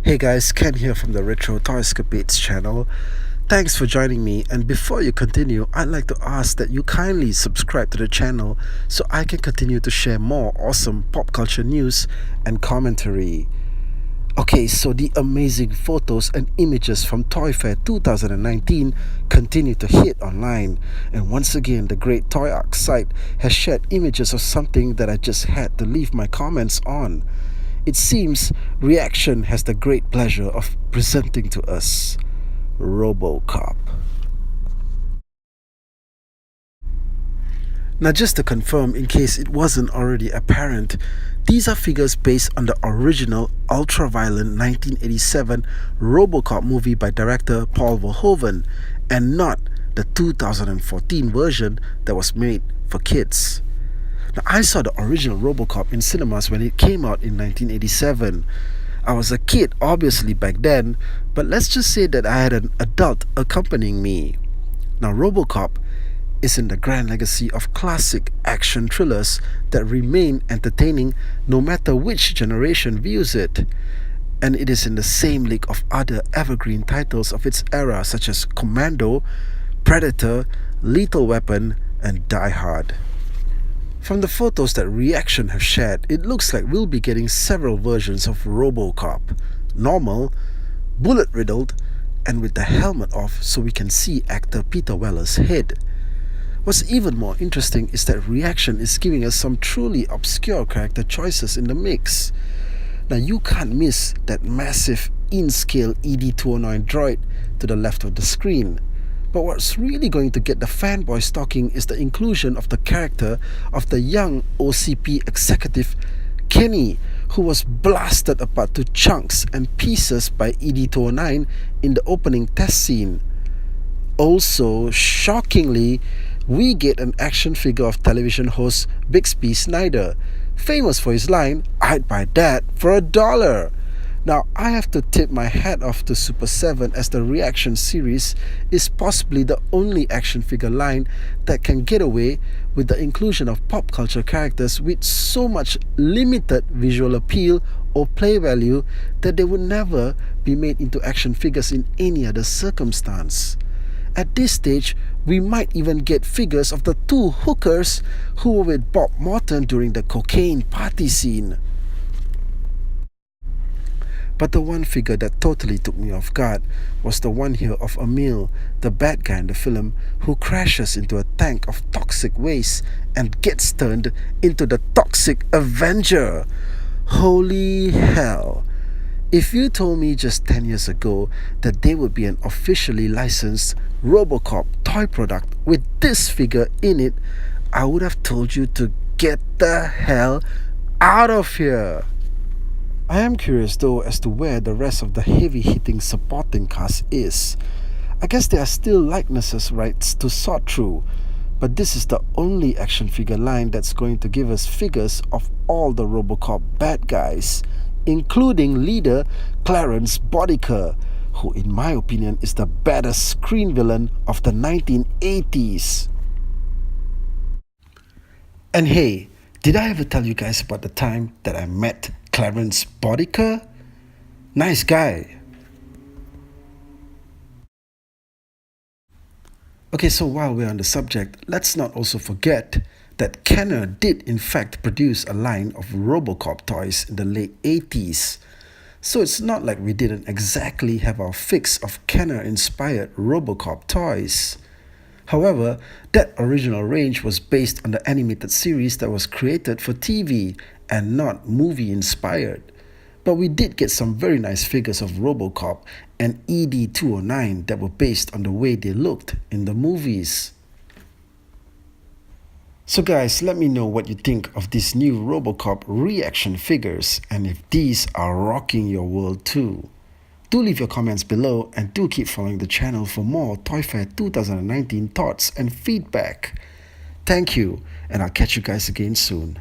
Hey guys, Ken here from the Retro Toyscapates channel. Thanks for joining me, and before you continue, I'd like to ask that you kindly subscribe to the channel so I can continue to share more awesome pop culture news and commentary. Okay, so the amazing photos and images from Toy Fair 2019 continue to hit online, and once again the Great Toy Arc site has shared images of something that I just had to leave my comments on. It seems ReAction has the great pleasure of presenting to us Robocop. Now, just to confirm, in case it wasn't already apparent, these are figures based on the original ultra-violent 1987 Robocop movie by director Paul Verhoeven, and not the 2014 version that was made for kids. Now, I saw the original Robocop in cinemas when it came out in 1987. I was a kid, obviously, back then, but let's just say that I had an adult accompanying me. Now, Robocop is in the grand legacy of classic action thrillers that remain entertaining no matter which generation views it. And it is in the same league of other evergreen titles of its era, such as Commando, Predator, Lethal Weapon, and Die Hard. From the photos that ReAction have shared, it looks like we'll be getting several versions of Robocop. Normal, bullet-riddled, and with the helmet off so we can see actor Peter Weller's head. What's even more interesting is that ReAction is giving us some truly obscure character choices in the mix. Now, you can't miss that massive in-scale ED-209 droid to the left of the screen. But what's really going to get the fanboys talking is the inclusion of the character of the young OCP executive Kenny, who was blasted apart to chunks and pieces by ED-209 in the opening test scene. Also, shockingly, we get an action figure of television host Bixby Snyder, famous for his line, "I'd buy that for $1." Now, I have to tip my hat off to Super 7, as the ReAction series is possibly the only action figure line that can get away with the inclusion of pop culture characters with so much limited visual appeal or play value that they would never be made into action figures in any other circumstance. At this stage, we might even get figures of the two hookers who were with Bob Morton during the cocaine party scene. But the one figure that totally took me off guard was the one here of Emil, the bad guy in the film, who crashes into a tank of toxic waste and gets turned into the toxic Avenger. Holy hell! If you told me just 10 years ago that there would be an officially licensed Robocop toy product with this figure in it, I would have told you to get the hell out of here. I am curious though as to where the rest of the heavy-hitting supporting cast is. I guess there are still likenesses rights to sort through, but this is the only action figure line that's going to give us figures of all the Robocop bad guys, including leader Clarence Boddicker, who in my opinion is the baddest screen villain of the 1980s. And hey, did I ever tell you guys about the time that I met Clarence Boddicker? Nice guy. Okay, so while we're on the subject, let's not also forget that Kenner did in fact produce a line of Robocop toys in the late 80s. So it's not like we didn't exactly have our fix of Kenner-inspired Robocop toys. However, that original range was based on the animated series that was created for TV and not movie-inspired. But we did get some very nice figures of Robocop and ED-209 that were based on the way they looked in the movies. So guys, let me know what you think of these new Robocop ReAction figures and if these are rocking your world too. Do leave your comments below and do keep following the channel for more Toy Fair 2019 thoughts and feedback. Thank you, and I'll catch you guys again soon.